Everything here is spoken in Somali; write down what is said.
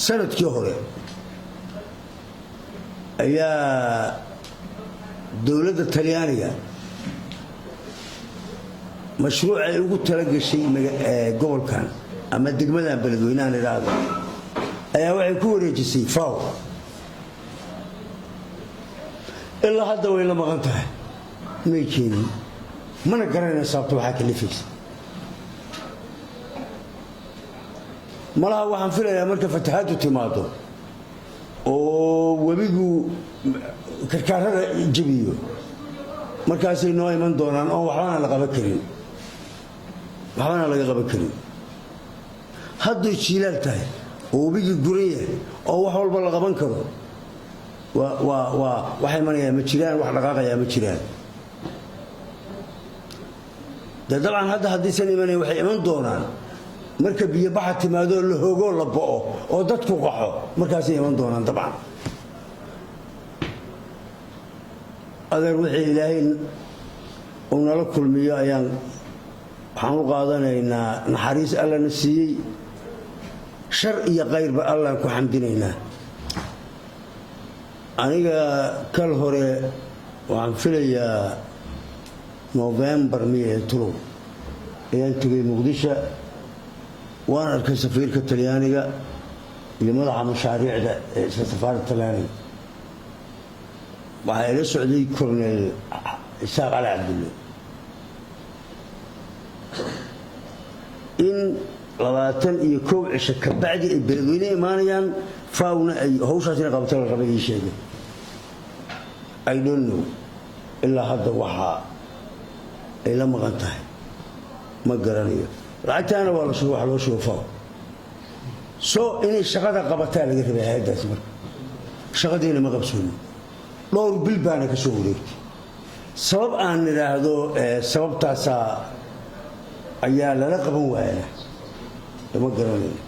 sanadkii hore ayaa dowladda Talyaaniga mashruuc ay ugu talagashay gobolkan ama degmadan beledweynaha iraado ayaa waxay ku wareejisay FAO ilaa hadda way la maqan tahay may keenin mana garanayna sababta waxa ka lifaysa malaha waxaan filayaa marka fatahaadu timaado oo wabigu karkarada jabiyo markaasay noo iman doonaan oo waxbana la qaban karin waxbana laga qaban karin haddii jiilaal tahay oo wabigi guran yahay oo wax walba la qaban karo waxay manayaan ma jiraan wax dhaqaaqaya ma jiraan dabcan hadda hadiisan imanay waxay iman doonaan marka biyo baxa timaado la hoogo la boo oo dadku qaxo markaas ay iman doonaan dabcan adeer wixii ilaahay uu nala kulmiyo ayaan waxaan u qaadanaynaa naxariis alla na siiyey shar iyo qayrba alla ku xamdinaynaa aniga kal hore waxaan filayaa November miyay tulo ayaan tagay Muqdisho waan arkay safiirka Talyaaniga iyo madaxa mashaariicda ee safaaradda Talyaaniga waxay la socday Colonel Isaaq Ali Cabdulle in 21 cisho ka bacdi ay beledweyne imaanayaan faawna ay hawshaasina qabtaan la rabay sheegay I don't know illa hadda waxa ay la maqan tahay ma garanayo lacagtaana waa la soo wax loo shoofaa soo inay shaqada qabataa laga rabay hay'adaas marka shaqadeena ma qabsoonin dhowr bil baana ka soo wareegtay sabab aan niraahdo sababtaas ayaa lala qaban waayay ma garanayo